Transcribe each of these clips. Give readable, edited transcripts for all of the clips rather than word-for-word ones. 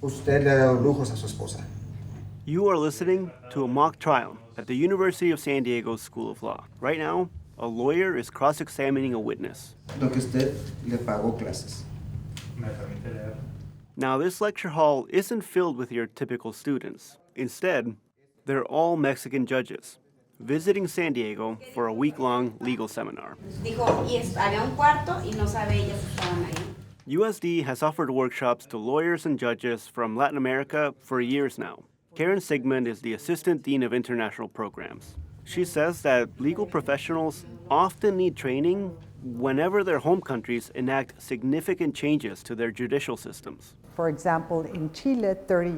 Usted le ha dado lujos a su esposa. You are listening to a mock trial at the University of San Diego's School of Law. Right now, a lawyer is cross-examining a witness. Lo que usted le pagó clases. Now, this lecture hall isn't filled with your typical students. Instead, they're all Mexican judges visiting San Diego for a week-long legal seminar. Dijo, y había un cuarto y no sabe ellas si estaban ahí. USD has offered workshops to lawyers and judges from Latin America for years now. Karen Sigmund is the Assistant Dean of International Programs. She says that legal professionals often need training whenever their home countries enact significant changes to their judicial systems. For example, in Chile 30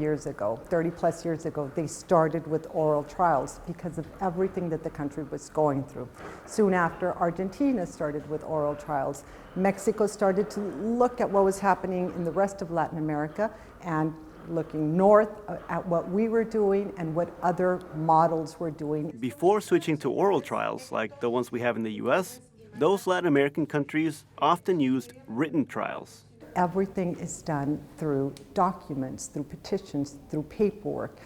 plus years ago, they started with oral trials because of everything that the country was going through. Soon after, Argentina started with oral trials. Mexico started to look at what was happening in the rest of Latin America and looking north at what we were doing and what other models were doing. Before switching to oral trials like the ones we have in the US, those Latin American countries often used written trials. Everything is done through documents, through petitions, through paperwork.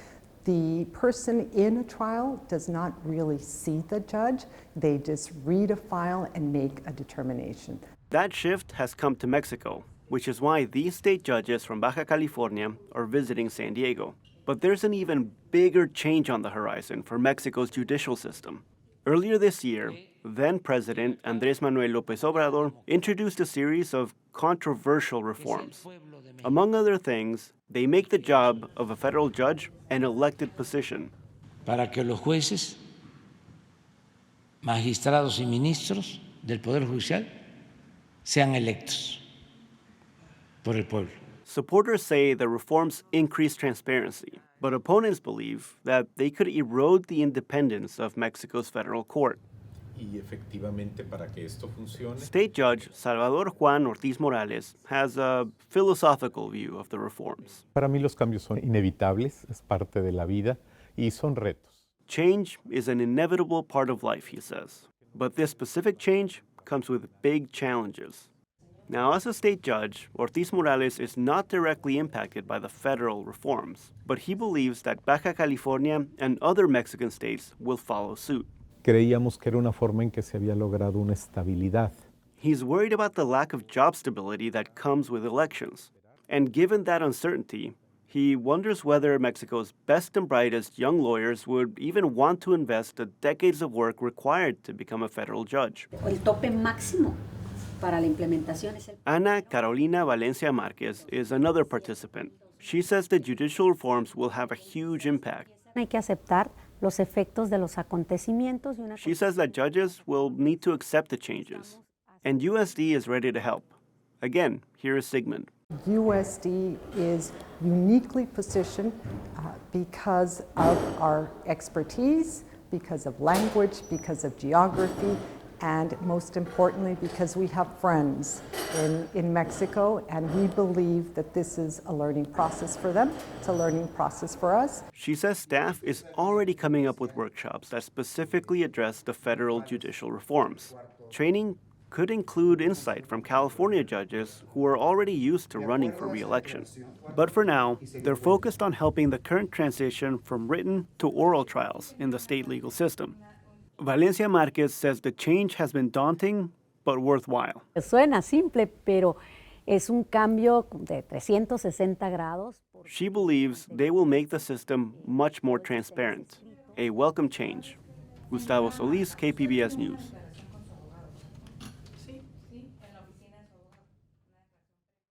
The person in a trial does not really see the judge. They just read a file and make a determination. That shift has come to Mexico, which is why these state judges from Baja California are visiting San Diego. But there's an even bigger change on the horizon for Mexico's judicial system. Earlier this year, then-President Andrés Manuel López Obrador introduced a series of controversial reforms. Among other things, they make the job of a federal judge an elected position. Para que los jueces, magistrados y ministros del Poder Judicial sean electos por el pueblo. Supporters say the reforms increase transparency, but opponents believe that they could erode the independence of Mexico's federal court. Y efectivamente para que esto funcione. State Judge Salvador Juan Ortiz Morales has a philosophical view of the reforms. Para mí los cambios son inevitables, es parte de la vida y son retos. Change is an inevitable part of life, he says. But this specific change comes with big challenges. Now, as a state judge, Ortiz Morales is not directly impacted by the federal reforms, but he believes that Baja California and other Mexican states will follow suit. Creíamos que era una forma en que se había logrado una estabilidad. He's worried about the lack of job stability that comes with elections. And given that uncertainty, he wonders whether Mexico's best and brightest young lawyers would even want to invest the decades of work required to become a federal judge. El tope máximo para la implementación es el... Ana Carolina Valencia Márquez is another participant. She says the judicial reforms will have a huge impact. Hay que aceptar los efectos de los acontecimientos. She says that judges will need to accept the changes, and USD is ready to help. Again, here is Sigmund. USD is uniquely positioned because of our expertise, because of language, because of geography, and most importantly, because we have friends in Mexico, and we believe that this is a learning process for them. It's a learning process for us. She says staff is already coming up with workshops that specifically address the federal judicial reforms. Training could include insight from California judges who are already used to running for re-election. But for now, they're focused on helping the current transition from written to oral trials in the state legal system. Valencia Márquez says the change has been daunting, but worthwhile. Suena simple, pero es un cambio de 360 grados. She believes they will make the system much more transparent, a welcome change. Gustavo Solis, KPBS News.